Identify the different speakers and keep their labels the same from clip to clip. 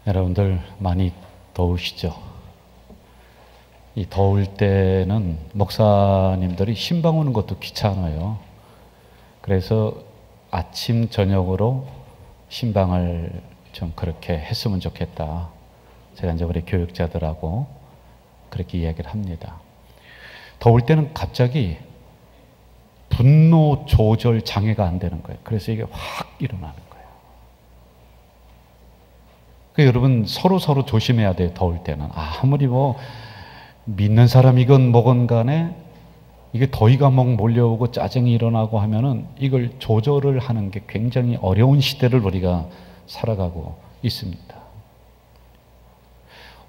Speaker 1: 여러분들 많이 더우시죠? 이 더울 때는 목사님들이 신방 오는 것도 귀찮아요. 그래서 아침 저녁으로 신방을 좀 그렇게 했으면 좋겠다. 제가 이제 우리 교육자들하고 그렇게 이야기를 합니다. 더울 때는 갑자기 분노 조절 장애가 안 되는 거예요. 그래서 이게 확 일어나는 거예요. 여러분 서로 조심해야 돼요. 더울 때는 아무리 뭐 믿는 사람이건 뭐건 간에 이게 더위가 막 몰려오고 짜증이 일어나고 하면은 이걸 조절을 하는 게 굉장히 어려운 시대를 우리가 살아가고 있습니다.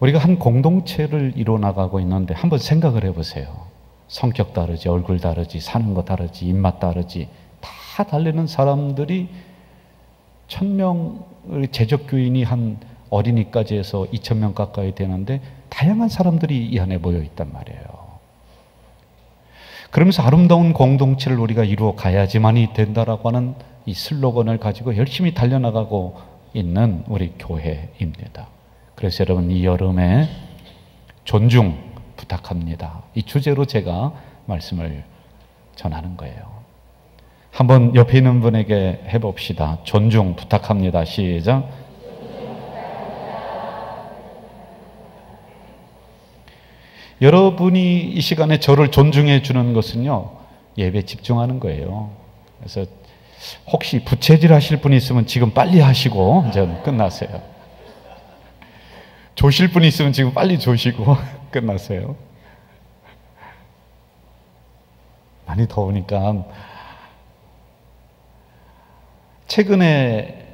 Speaker 1: 우리가 한 공동체를 이뤄나가고 있는데 한번 생각을 해보세요. 성격 다르지, 얼굴 다르지, 사는 거 다르지, 입맛 다르지, 다 다르는 사람들이 1000명, 재적교인이 한 어린이까지 해서 2000명 가까이 되는데 다양한 사람들이 이 안에 모여 있단 말이에요. 그러면서 아름다운 공동체를 우리가 이루어 가야지만이 된다라고 하는 이 슬로건을 가지고 열심히 달려나가고 있는 우리 교회입니다. 그래서 여러분 이 여름에 존중 부탁합니다. 이 주제로 제가 말씀을 전하는 거예요. 한번 옆에 있는 분에게 해봅시다. 존중 부탁합니다. 시작. 여러분이 이 시간에 저를 존중해 주는 것은요, 예배에 집중하는 거예요. 그래서 혹시 부채질 하실 분이 있으면 지금 빨리 하시고 이제 끝나세요. 조실 분이 있으면 지금 빨리 조시고 끝나세요. 많이 더우니까 최근에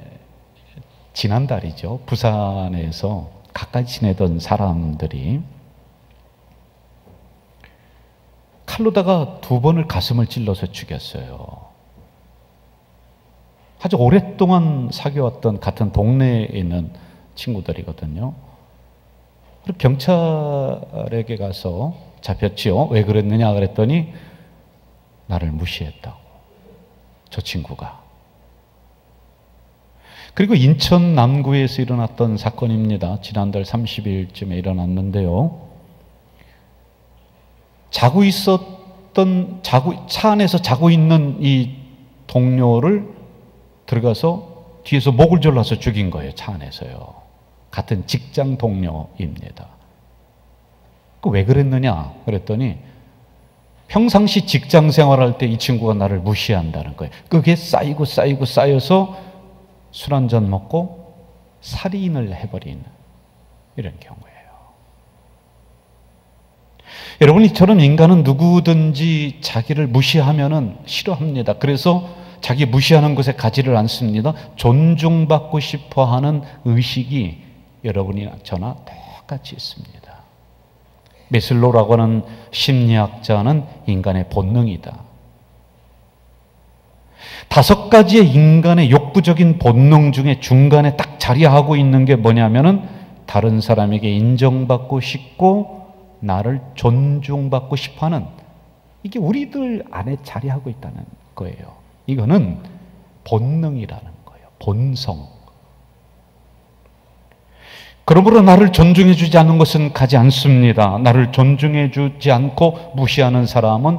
Speaker 1: 지난달이죠. 부산에서 가까이 지내던 사람들이 칼로다가 2번을 가슴을 찔러서 죽였어요. 아주 오랫동안 사귀어왔던 같은 동네에 있는 친구들이거든요. 경찰에게 가서 잡혔지요. 왜 그랬느냐 그랬더니 나를 무시했다고. 저 친구가. 그리고 인천 남구에서 일어났던 사건입니다. 지난달 30일쯤에 일어났는데요. 차 안에서 자고 있는 이 동료를 들어가서 뒤에서 목을 졸라서 죽인 거예요. 차 안에서요. 같은 직장 동료입니다. 왜 그랬느냐 그랬더니 평상시 직장 생활할 때 이 친구가 나를 무시한다는 거예요. 그게 쌓여서 술 한잔 먹고 살인을 해버리는 이런 경우예요. 여러분, 이처럼 인간은 누구든지 자기를 무시하면은 싫어합니다. 그래서 자기 무시하는 것에 가지를 않습니다. 존중받고 싶어 하는 의식이 여러분이나 저나 똑같이 있습니다. 메슬로라고 하는 심리학자는 인간의 본능이다. 5가지의 인간의 욕구적인 본능 중에 중간에 딱 자리하고 있는 게 뭐냐면은 다른 사람에게 인정받고 싶고 나를 존중받고 싶어하는, 이게 우리들 안에 자리하고 있다는 거예요. 이거는 본능이라는 거예요. 본성. 그러므로 나를 존중해 주지 않는 것은 가지 않습니다. 나를 존중해 주지 않고 무시하는 사람은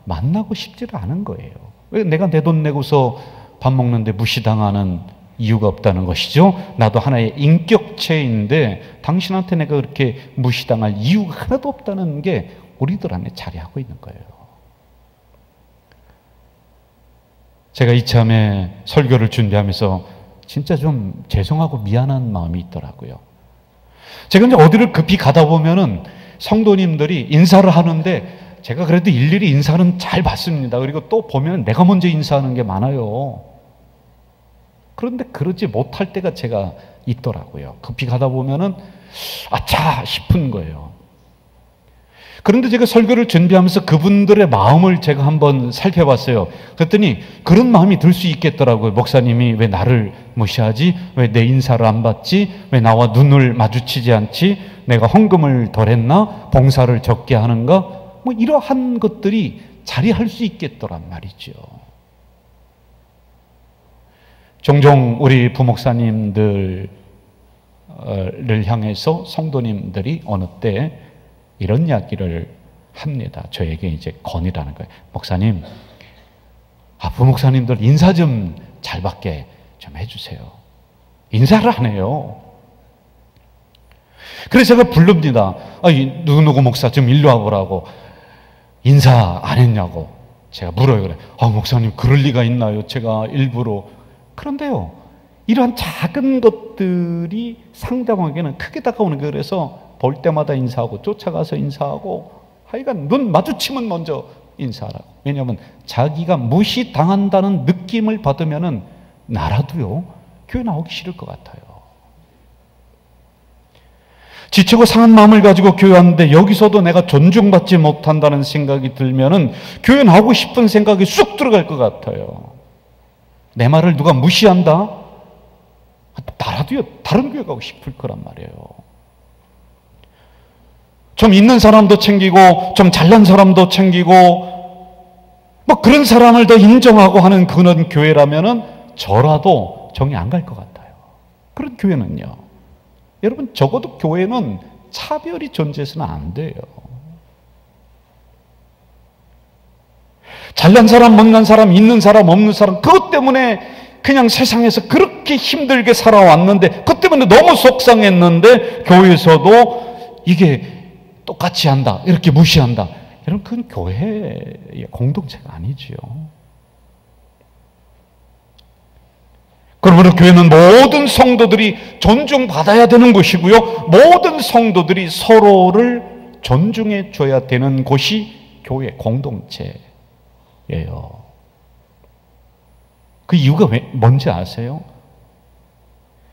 Speaker 1: 만나고 싶지를 않은 거예요. 왜 내가 내 돈 내고서 밥 먹는데 무시당하는 이유가 없다는 것이죠. 나도 하나의 인격체인데 당신한테 내가 그렇게 무시당할 이유가 하나도 없다는 게 우리들 안에 자리하고 있는 거예요. 제가 이참에 설교를 준비하면서 진짜 좀 죄송하고 미안한 마음이 있더라고요. 제가 이제 어디를 급히 가다 보면은 성도님들이 인사를 하는데 제가 그래도 일일이 인사는 잘 받습니다. 그리고 또 보면 내가 먼저 인사하는 게 많아요. 그런데 그러지 못할 때가 제가 있더라고요. 급히 가다 보면은 아차 싶은 거예요. 그런데 제가 설교를 준비하면서 그분들의 마음을 제가 한번 살펴봤어요. 그랬더니 그런 마음이 들 수 있겠더라고요. 목사님이 왜 나를 무시하지? 왜 내 인사를 안 받지? 왜 나와 눈을 마주치지 않지? 내가 헌금을 덜 했나? 봉사를 적게 하는가? 뭐 이러한 것들이 자리할 수 있겠더란 말이죠. 종종 우리 부목사님들 목사를 향해서 성도님들이 어느 때 이런 이야기를 합니다. 저에게 이제 건의라는 거예요. 목사님, 부목사님들 인사 좀 잘 받게 좀 해주세요. 인사를 안 해요. 그래서 제가 부릅니다. 누구누구 목사 좀 일로 와보라고. 인사 안 했냐고 제가 물어요. 그래. 목사님 그럴 리가 있나요? 제가 일부러. 그런데요, 이러한 작은 것들이 상대방에게는 크게 다가오는 거예요. 그래서 볼 때마다 인사하고 쫓아가서 인사하고 하여간 눈 마주치면 먼저 인사하라고. 왜냐하면 자기가 무시당한다는 느낌을 받으면은 나라도요 교회 나오기 싫을 것 같아요. 지치고 상한 마음을 가지고 교회 왔는데 여기서도 내가 존중받지 못한다는 생각이 들면은 교회 나오고 싶은 생각이 쑥 들어갈 것 같아요. 내 말을 누가 무시한다? 나라도요 다른 교회 가고 싶을 거란 말이에요. 좀 있는 사람도 챙기고 좀 잘난 사람도 챙기고 뭐 그런 사람을 더 인정하고 하는 그런 교회라면은 저라도 정이 안 갈 것 같아요. 그런 교회는요, 여러분 적어도 교회는 차별이 존재해서는 안 돼요. 잘난 사람, 못난 사람, 있는 사람, 없는 사람, 그것 때문에 그냥 세상에서 그렇게 힘들게 살아왔는데, 그것 때문에 너무 속상했는데 교회에서도 이게 똑같이 한다, 이렇게 무시한다. 여러분 그건 교회의 공동체가 아니지요. 그러므로 교회는 모든 성도들이 존중받아야 되는 곳이고요, 모든 성도들이 서로를 존중해 줘야 되는 곳이 교회 공동체예요. 그 이유가 뭔지 아세요?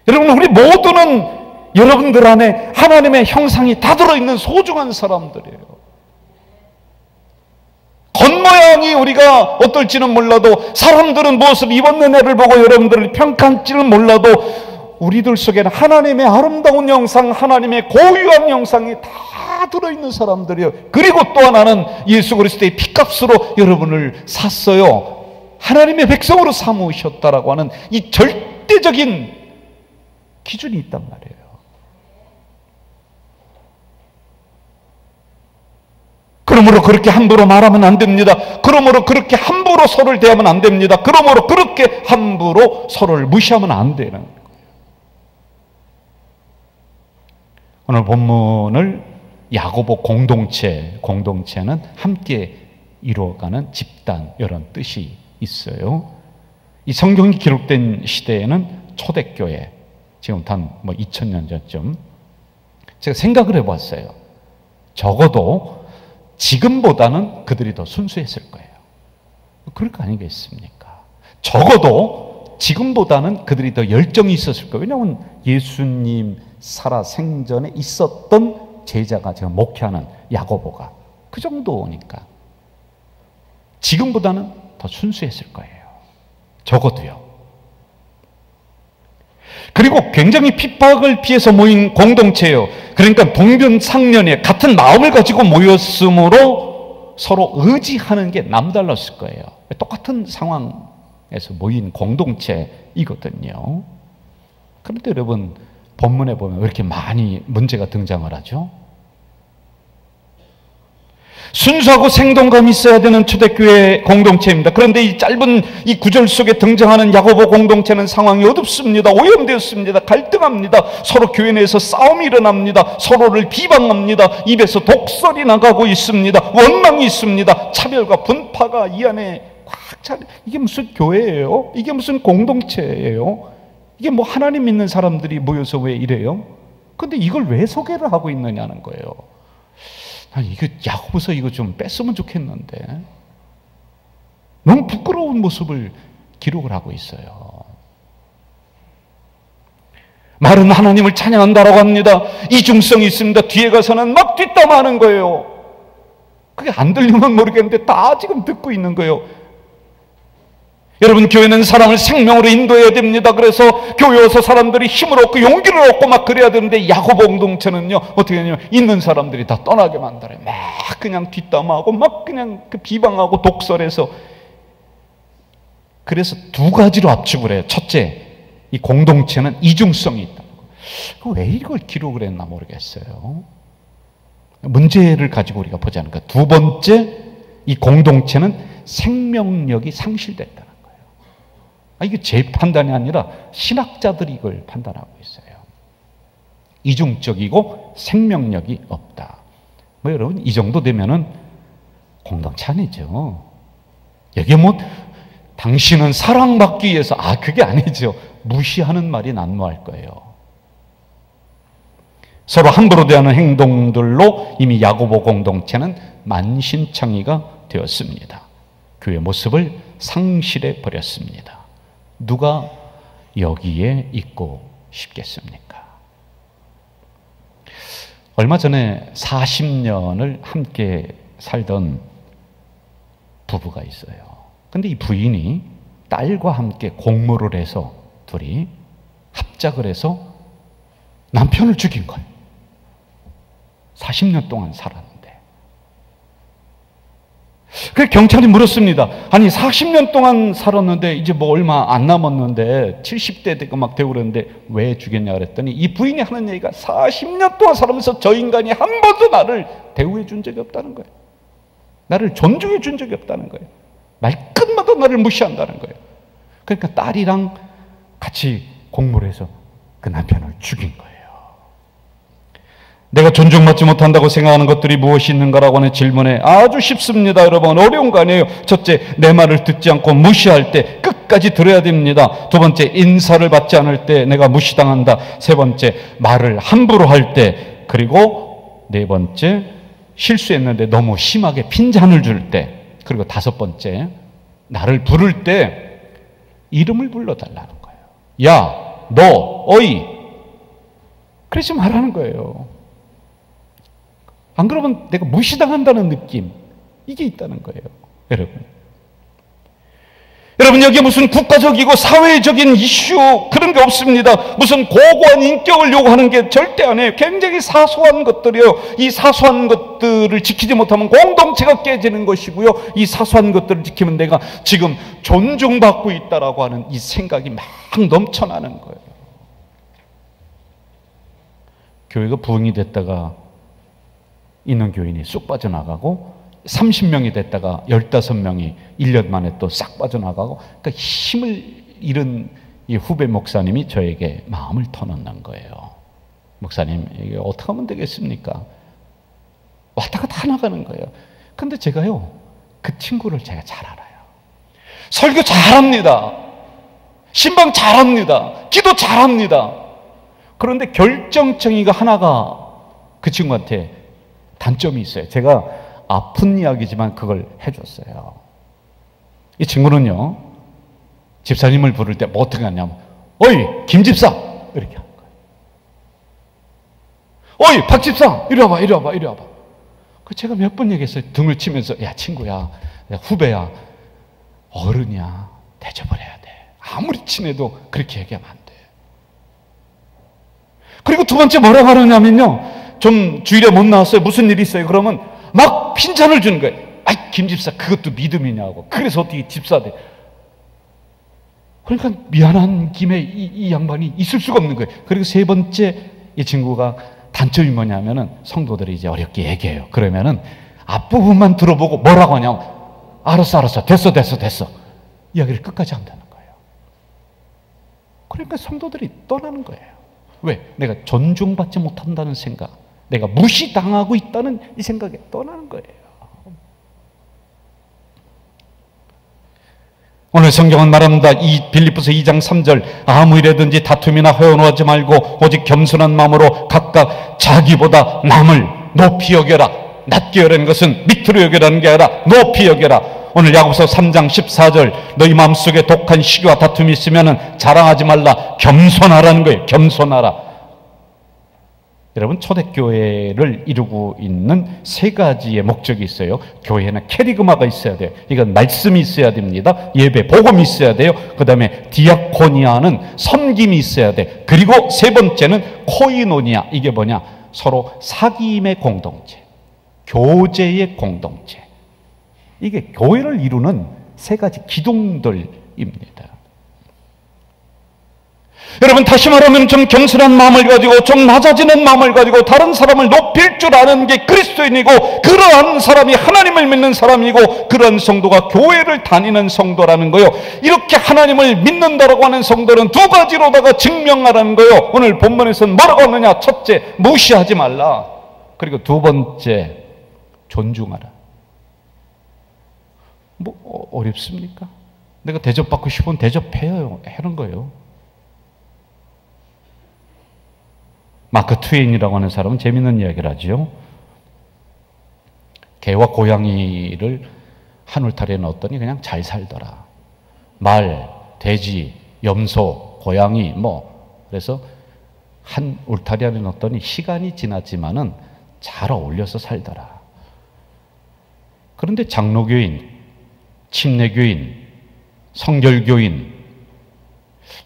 Speaker 1: 여러분, 우리 모두는 여러분들 안에 하나님의 형상이 다 들어있는 소중한 사람들이에요. 겉모양이 우리가 어떨지는 몰라도, 사람들은 무엇을 입었느냐를 보고 여러분들을 평가할지는 몰라도, 우리들 속에는 하나님의 아름다운 형상, 하나님의 고유한 형상이 다 들어있는 사람들이에요. 그리고 또 하나는 예수 그리스도의 피값으로 여러분을 샀어요. 하나님의 백성으로 삼으셨다라고 하는 이 절대적인 기준이 있단 말이에요. 그러므로 그렇게 함부로 말하면 안 됩니다. 그러므로 그렇게 함부로 서로를 대하면 안 됩니다. 그러므로 그렇게 함부로 서로를 무시하면 안 되는 거예요. 오늘 본문을 야고보 공동체는 함께 이루어가는 집단, 이런 뜻이 있어요. 이 성경이 기록된 시대에는 초대교회, 지금 한 2000년 전쯤, 제가 생각을 해봤어요. 적어도 지금보다는 그들이 더 순수했을 거예요. 그럴 거 아니겠습니까? 적어도 지금보다는 그들이 더 열정이 있었을 거예요. 왜냐하면 예수님 살아 생전에 있었던 제자가 지금 목회하는 야고보가 그 정도니까 지금보다는 더 순수했을 거예요. 적어도요. 그리고 굉장히 핍박을 피해서 모인 공동체예요. 그러니까 동병상련의 같은 마음을 가지고 모였으므로 서로 의지하는 게 남달랐을 거예요. 똑같은 상황에서 모인 공동체이거든요. 그런데 여러분, 본문에 보면 왜 이렇게 많이 문제가 등장을 하죠? 순수하고 생동감이 있어야 되는 초대교회 공동체입니다. 그런데 이 짧은 이 구절 속에 등장하는 야고보 공동체는 상황이 어둡습니다. 오염되었습니다. 갈등합니다. 서로 교회 내에서 싸움이 일어납니다. 서로를 비방합니다. 입에서 독설이 나가고 있습니다. 원망이 있습니다. 차별과 분파가 이 안에 꽉 차. 이게 무슨 교회예요? 이게 무슨 공동체예요? 이게 뭐 하나님 믿는 사람들이 모여서 왜 이래요? 근데 이걸 왜 소개를 하고 있느냐는 거예요. 이거 야고보서 이거 좀 뺐으면 좋겠는데, 너무 부끄러운 모습을 기록을 하고 있어요. 말은 하나님을 찬양한다라고 합니다. 이중성이 있습니다. 뒤에 가서는 막 뒷담화하는 거예요. 그게 안 들리면 모르겠는데 다 지금 듣고 있는 거예요. 여러분, 교회는 사람을 생명으로 인도해야 됩니다. 그래서 교회 와서 사람들이 힘을 얻고 용기를 얻고 막 그래야 되는데, 야고보 공동체는요 어떻게 하냐면 있는 사람들이 다 떠나게 만들어요. 막 그냥 뒷담화하고 막 그냥 비방하고 독설해서. 그래서 두 가지로 압축을 해요. 첫째, 이 공동체는 이중성이 있다. 왜 이걸 기록을 했나 모르겠어요. 문제를 가지고 우리가 보자는 거. 두 번째, 이 공동체는 생명력이 상실됐다는 거예요. 이게 제 판단이 아니라 신학자들이 이걸 판단하고 있어요. 이중적이고 생명력이 없다. 여러분, 이 정도 되면은 공동체 아니죠. 여기에 당신은 사랑받기 위해서, 그게 아니죠. 무시하는 말이 난무할 거예요. 서로 함부로 대하는 행동들로 이미 야고보 공동체는 만신창이가 되었습니다. 교회 모습을 상실해 버렸습니다. 누가 여기에 있고 싶겠습니까? 얼마 전에 40년을 함께 살던 부부가 있어요. 근데 이 부인이 딸과 함께 공모를 해서 둘이 합작을 해서 남편을 죽인 거예요. 40년 동안 살았는데. 그래서 경찰이 물었습니다. 아니 40년 동안 살았는데 이제 얼마 안 남았는데 70대 되고 막 되고 그러는데 왜 죽였냐 그랬더니 이 부인이 하는 얘기가 40년 동안 살면서 저 인간이 한 번도 나를 대우해 준 적이 없다는 거예요. 나를 존중해 준 적이 없다는 거예요. 말끝마다 나를 무시한다는 거예요. 그러니까 딸이랑 같이 공모를 해서 그 남편을 죽인 거예요. 내가 존중받지 못한다고 생각하는 것들이 무엇이 있는가라고 하는 질문에 아주 쉽습니다. 여러분, 어려운 거 아니에요. 첫째, 내 말을 듣지 않고 무시할 때 끝까지 들어야 됩니다. 두 번째, 인사를 받지 않을 때 내가 무시당한다. 세 번째, 말을 함부로 할 때. 그리고 네 번째, 실수했는데 너무 심하게 핀잔을 줄 때. 그리고 다섯 번째, 나를 부를 때 이름을 불러달라는 거예요. 야, 너, 어이. 그러지 말라는 거예요. 안 그러면 내가 무시당한다는 느낌, 이게 있다는 거예요. 여러분 여기에 무슨 국가적이고 사회적인 이슈 그런 게 없습니다. 무슨 고고한 인격을 요구하는 게 절대 아니에요. 굉장히 사소한 것들이에요. 이 사소한 것들을 지키지 못하면 공동체가 깨지는 것이고요. 이 사소한 것들을 지키면 내가 지금 존중받고 있다라고 하는 이 생각이 막 넘쳐나는 거예요. 교회가 부흥이 됐다가 있는 교인이 쑥 빠져나가고 30명이 됐다가 15명이 1년 만에 또 싹 빠져나가고, 그러니까 힘을 잃은 이 후배 목사님이 저에게 마음을 터놓는 거예요. 목사님, 이게 어떻게 하면 되겠습니까? 왔다 갔다 나가는 거예요. 근데 제가요, 그 친구를 제가 잘 알아요. 설교 잘합니다. 신방 잘합니다. 기도 잘합니다. 그런데 결정적인 거 하나가 그 친구한테 단점이 있어요. 제가 아픈 이야기지만 그걸 해줬어요. 이 친구는요, 집사님을 부를 때 뭐 어떻게 하냐면, 어이, 김집사! 이렇게 하는 거예요. 어이, 박집사! 이리 와봐, 이리 와봐, 이리 와봐. 제가 몇 번 얘기했어요. 등을 치면서, 야, 친구야, 야, 후배야, 어른이야, 대접을 해야 돼. 아무리 친해도 그렇게 얘기하면 안 돼. 그리고 두 번째 뭐라고 하느냐면요, 좀 주일에 못 나왔어요. 무슨 일이 있어요? 그러면 막 핀잔을 주는 거예요. 아이, 김집사, 그것도 믿음이냐고. 그래서 어떻게 집사 돼? 그러니까 미안한 김에 이 양반이 있을 수가 없는 거예요. 그리고 세 번째, 이 친구가 단점이 뭐냐면은 성도들이 이제 어렵게 얘기해요. 그러면은 앞부분만 들어보고 뭐라고 하냐면, 알았어, 됐어. 이야기를 끝까지 한다는 거예요. 그러니까 성도들이 떠나는 거예요. 왜? 내가 존중받지 못한다는 생각, 내가 무시당하고 있다는 이 생각에 떠나는 거예요. 오늘 성경은 말합니다. 이 빌립보서 2장 3절, 아무 일에든지 다툼이나 허용하지 말고 오직 겸손한 마음으로 각각 자기보다 남을 높이 여겨라. 낮게 여기라는 것은 밑으로 여기라는 게 아니라 높이 여겨라. 오늘 야고보서 3장 14절, 너희 마음속에 독한 시기와 다툼이 있으면 자랑하지 말라. 겸손하라는 거예요. 겸손하라. 여러분, 초대교회를 이루고 있는 세 가지의 목적이 있어요. 교회에는 캐리그마가 있어야 돼요. 이건 말씀이 있어야 됩니다. 예배, 복음이 있어야 돼요. 그 다음에 디아코니아는 섬김이 있어야 돼. 그리고 세 번째는 코이노니아. 이게 뭐냐? 서로 사귐의 공동체, 교제의 공동체. 이게 교회를 이루는 세 가지 기둥들입니다. 여러분, 다시 말하면 좀 겸손한 마음을 가지고 좀 낮아지는 마음을 가지고 다른 사람을 높일 줄 아는 게 그리스도인이고, 그러한 사람이 하나님을 믿는 사람이고, 그런 성도가 교회를 다니는 성도라는 거요. 이렇게 하나님을 믿는다라고 하는 성도는 두 가지로다가 증명하라는 거요. 오늘 본문에서는 뭐라고 하느냐? 첫째, 무시하지 말라. 그리고 두 번째, 존중하라. 뭐 어렵습니까? 내가 대접받고 싶으면 대접해요. 하는 거예요. 마크 트웨인이라고 하는 사람은 재밌는 이야기를 하죠. 개와 고양이를 한 울타리에 넣었더니 그냥 잘 살더라. 말, 돼지, 염소, 고양이 그래서 한 울타리 안에 넣었더니 시간이 지났지만은 잘 어울려서 살더라. 그런데 장로교인, 침례교인, 성결교인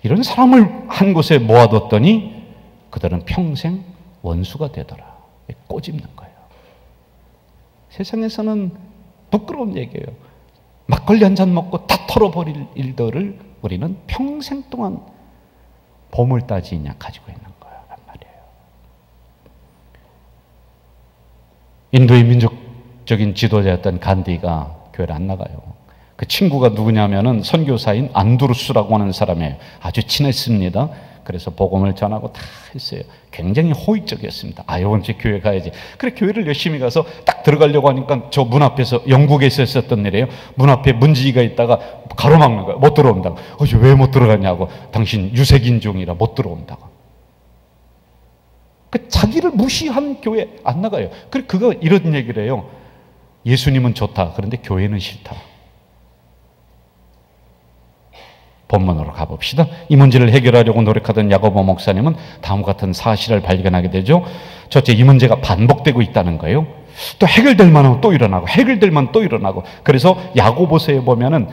Speaker 1: 이런 사람을 한 곳에 모아뒀더니 그들은 평생 원수가 되더라. 꼬집는 거예요. 세상에서는 부끄러운 얘기예요. 막걸리 한 잔 먹고 다 털어버릴 일들을 우리는 평생 동안 보물따지냐 가지고 있는 거란 말이에요. 인도의 민족적인 지도자였던 간디가 교회를 안 나가요. 그 친구가 누구냐면은 선교사인 안드루스라고 하는 사람이에요. 아주 친했습니다. 그래서 복음을 전하고 다 했어요. 굉장히 호의적이었습니다. 이번 주에 교회 가야지. 그래, 교회를 열심히 가서 딱 들어가려고 하니까 저 문 앞에서, 영국에서 했었던 일이에요. 문 앞에 문지기가 있다가 가로막는 거예요. 못 들어온다고. 왜 못 들어가냐고. 당신 유색인종이라 못 들어온다고. 자기를 무시한 교회 안 나가요. 그래, 그가 이런 얘기를 해요. 예수님은 좋다. 그런데 교회는 싫다. 본문으로 가봅시다. 이 문제를 해결하려고 노력하던 야고보 목사님은 다음과 같은 사실을 발견하게 되죠. 첫째, 이 문제가 반복되고 있다는 거예요. 또 해결될 만하면 또 일어나고, 해결될만 또 일어나고. 그래서 야고보서에 보면은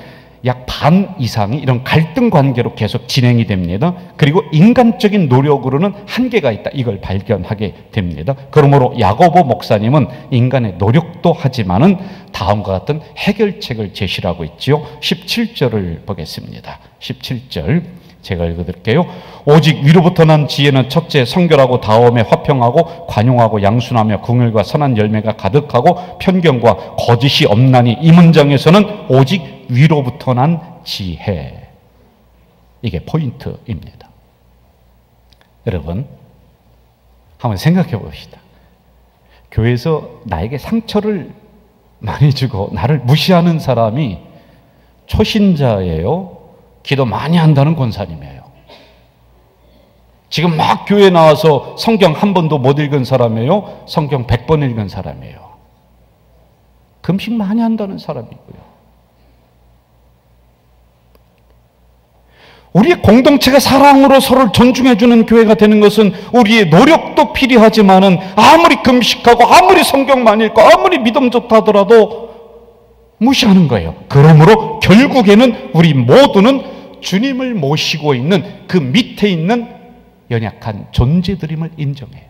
Speaker 1: 약 반 이상이 이런 갈등 관계로 계속 진행이 됩니다. 그리고 인간적인 노력으로는 한계가 있다. 이걸 발견하게 됩니다. 그러므로 야고보 목사님은 인간의 노력도 하지만은 다음과 같은 해결책을 제시하고 있지요. 17절을 보겠습니다. 17절 제가 읽어드릴게요. 오직 위로부터 난 지혜는 첫째 성결하고 다음에 화평하고 관용하고 양순하며 긍휼과 선한 열매가 가득하고 편견과 거짓이 없나니, 이 문장에서는 오직 위로부터 난 지혜, 이게 포인트입니다. 여러분, 한번 생각해 봅시다. 교회에서 나에게 상처를 많이 주고 나를 무시하는 사람이 초신자예요? 기도 많이 한다는 권사님이에요? 지금 막 교회 나와서 성경 한 번도 못 읽은 사람이에요? 성경 100번 읽은 사람이에요? 금식 많이 한다는 사람이고요. 우리의 공동체가 사랑으로 서로를 존중해주는 교회가 되는 것은 우리의 노력도 필요하지만은, 아무리 금식하고 아무리 성경 많이 읽고 아무리 믿음 좋다 하더라도 무시하는 거예요. 그러므로 결국에는 우리 모두는 주님을 모시고 있는 그 밑에 있는 연약한 존재들임을 인정해요.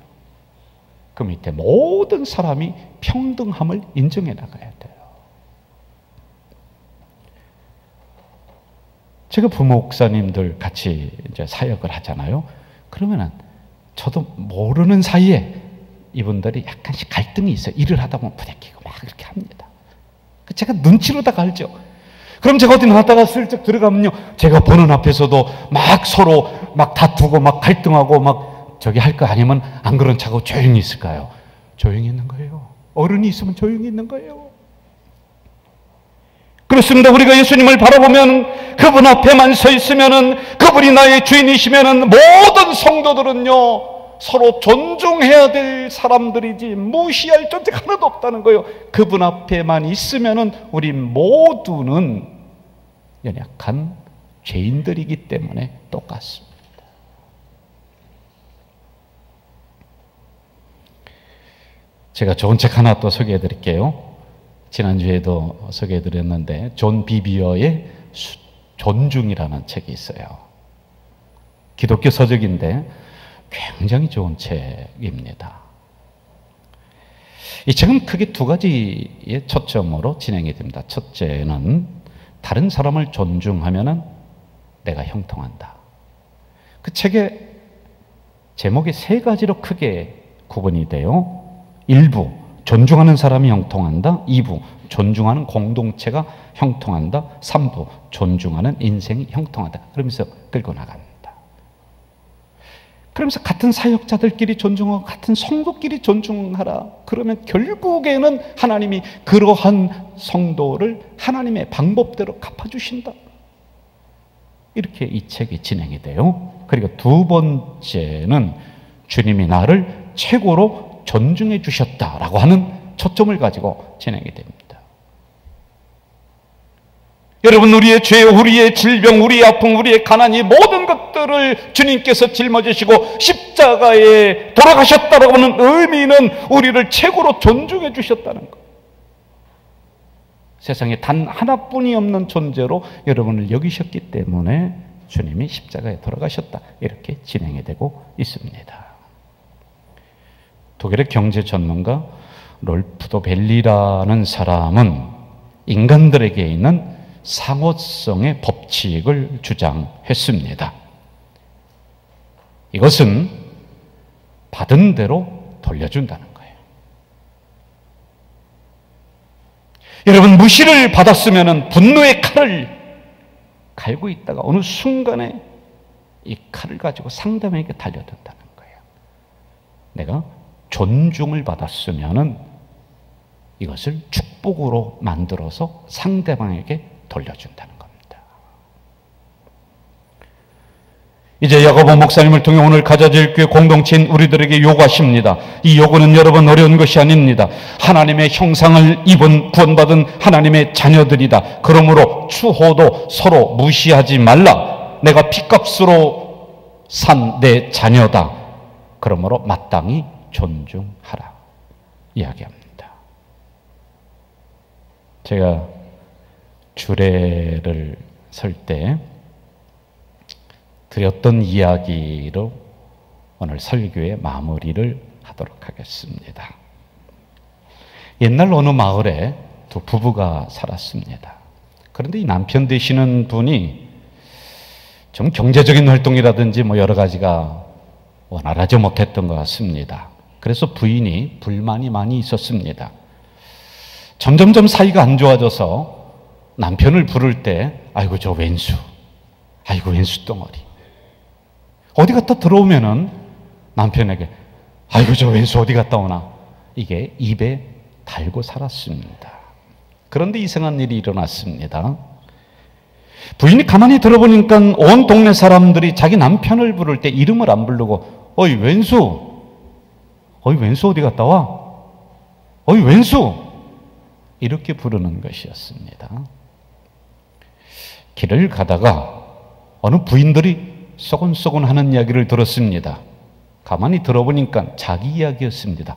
Speaker 1: 그 밑에 모든 사람이 평등함을 인정해 나가야 돼요. 제가 부목사님들 같이 이제 사역을 하잖아요. 그러면은 저도 모르는 사이에 이분들이 약간씩 갈등이 있어요. 일을 하다 보면 부대끼고 막 이렇게 합니다. 제가 눈치로다가 알죠. 그럼 제가 어디 나갔다가 슬쩍 들어가면요, 제가 보는 앞에서도 막 서로 막 다투고 막 갈등하고 막 저기 할 거 아니면 안 그런 척하고 조용히 있을까요? 조용히 있는 거예요. 어른이 있으면 조용히 있는 거예요. 그렇습니다. 우리가 예수님을 바라보면, 그분 앞에만 서 있으면은, 그분이 나의 주인이시면은 모든 성도들은요 서로 존중해야 될 사람들이지 무시할 존재가 하나도 없다는 거예요. 그분 앞에만 있으면은 우리 모두는 연약한 죄인들이기 때문에 똑같습니다. 제가 좋은 책 하나 또 소개해 드릴게요. 지난주에도 소개해 드렸는데, 존 비비어의 존중이라는 책이 있어요. 기독교 서적인데 굉장히 좋은 책입니다. 이 책은 크게 두 가지의 초점으로 진행이 됩니다. 첫째는 다른 사람을 존중하면은 내가 형통한다. 그 책의 제목이 세 가지로 크게 구분이 돼요. 1부, 존중하는 사람이 형통한다. 2부, 존중하는 공동체가 형통한다. 3부, 존중하는 인생이 형통하다. 그러면서 끌고 나간다. 그러면서 같은 사역자들끼리 존중하고 같은 성도끼리 존중하라. 그러면 결국에는 하나님이 그러한 성도를 하나님의 방법대로 갚아주신다. 이렇게 이 책이 진행이 돼요. 그리고 두 번째는 주님이 나를 최고로 존중해 주셨다라고 하는 초점을 가지고 진행이 됩니다. 여러분, 우리의 죄, 우리의 질병, 우리의 아픔, 우리의 가난이 모든 것들을 주님께서 짊어지시고 십자가에 돌아가셨다라고 하는 의미는 우리를 최고로 존중해 주셨다는 것. 세상에 단 하나뿐이 없는 존재로 여러분을 여기셨기 때문에 주님이 십자가에 돌아가셨다. 이렇게 진행이 되고 있습니다. 독일의 경제 전문가 롤프도 벨리라는 사람은 인간들에게 있는 상호성의 법칙을 주장했습니다. 이것은 받은 대로 돌려준다는 거예요. 여러분, 무시를 받았으면 분노의 칼을 갈고 있다가 어느 순간에 이 칼을 가지고 상대방에게 달려든다는 거예요. 내가 존중을 받았으면 이것을 축복으로 만들어서 상대방에게 돌려준다는 겁니다. 이제 야고보 목사님을 통해 오늘 가져질 교회 공동체인 우리들에게 요구하십니다. 이 요구는 여러분 어려운 것이 아닙니다. 하나님의 형상을 입은 구원받은 하나님의 자녀들이다. 그러므로 추호도 서로 무시하지 말라. 내가 핏값으로 산 내 자녀다. 그러므로 마땅히 존중하라. 이야기합니다. 제가 주례를 설 때 드렸던 이야기로 오늘 설교의 마무리를 하도록 하겠습니다. 옛날 어느 마을에 두 부부가 살았습니다. 그런데 이 남편 되시는 분이 좀 경제적인 활동이라든지 여러 가지가 원활하지 못했던 것 같습니다. 그래서 부인이 불만이 많이 있었습니다. 점점점 사이가 안 좋아져서 남편을 부를 때 아이고 저 왼수, 아이고 왼수 덩어리. 어디 갔다 들어오면은 남편에게 아이고 저 왼수 어디 갔다 오나. 이게 입에 달고 살았습니다. 그런데 이상한 일이 일어났습니다. 부인이 가만히 들어보니까 온 동네 사람들이 자기 남편을 부를 때 이름을 안 부르고 어이 왼수, 어이 왼수 어디 갔다 와? 어이 왼수, 이렇게 부르는 것이었습니다. 길을 가다가 어느 부인들이 쏘곤쏘곤 하는 이야기를 들었습니다. 가만히 들어보니까 자기 이야기였습니다.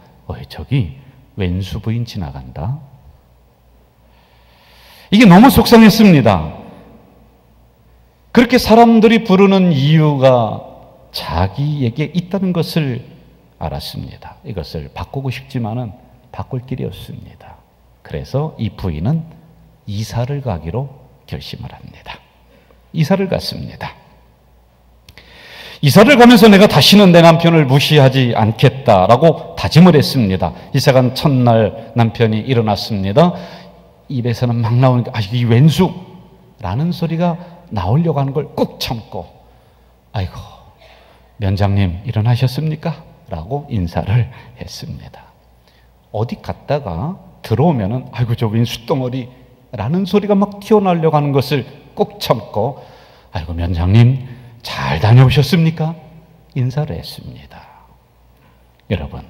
Speaker 1: 저기 왼수 부인 지나간다. 이게 너무 속상했습니다. 그렇게 사람들이 부르는 이유가 자기에게 있다는 것을 알았습니다. 이것을 바꾸고 싶지만은 바꿀 길이 없습니다. 그래서 이 부인은 이사를 가기로 결심을 합니다. 이사를 갔습니다. 이사를 가면서 내가 다시는 내 남편을 무시하지 않겠다라고 다짐을 했습니다. 이사간 첫날 남편이 일어났습니다. 입에서는 막 나오니까 이 왼수라는 소리가 나오려고 하는 걸 꾹 참고 아이고 면장님 일어나셨습니까? 라고 인사를 했습니다. 어디 갔다가 들어오면은 아이고 저 왼수덩어리 라는 소리가 막 튀어나오려고 하는 것을 꼭 참고 아이고 면장님 잘 다녀오셨습니까? 인사를 했습니다. 여러분,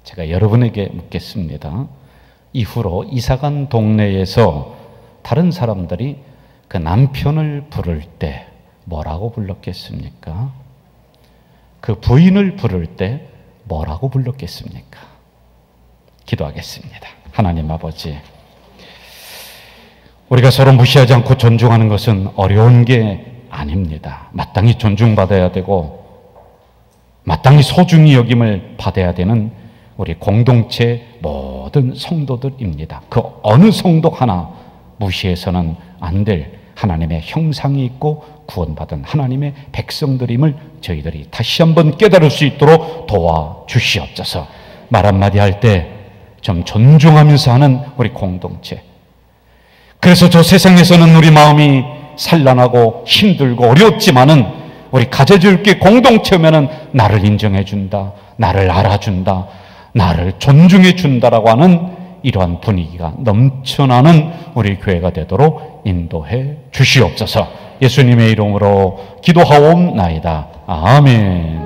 Speaker 1: 제가 여러분에게 묻겠습니다. 이후로 이사간 동네에서 다른 사람들이 그 남편을 부를 때 뭐라고 불렀겠습니까? 그 부인을 부를 때 뭐라고 불렀겠습니까? 기도하겠습니다. 하나님 아버지, 우리가 서로 무시하지 않고 존중하는 것은 어려운 게 아닙니다. 마땅히 존중받아야 되고 마땅히 소중히 여김을 받아야 되는 우리 공동체 모든 성도들입니다. 그 어느 성도 하나 무시해서는 안 될 하나님의 형상이 있고 구원받은 하나님의 백성들임을 저희들이 다시 한번 깨달을 수 있도록 도와주시옵소서. 말 한마디 할 때 좀 존중하면서 하는 우리 공동체. 그래서 저 세상에서는 우리 마음이 산란하고 힘들고 어렵지만은 우리 가져줄게 공동체면은 나를 인정해준다, 나를 알아준다, 나를 존중해준다라고 하는 이러한 분위기가 넘쳐나는 우리 교회가 되도록 인도해 주시옵소서. 예수님의 이름으로 기도하옵나이다. 아멘.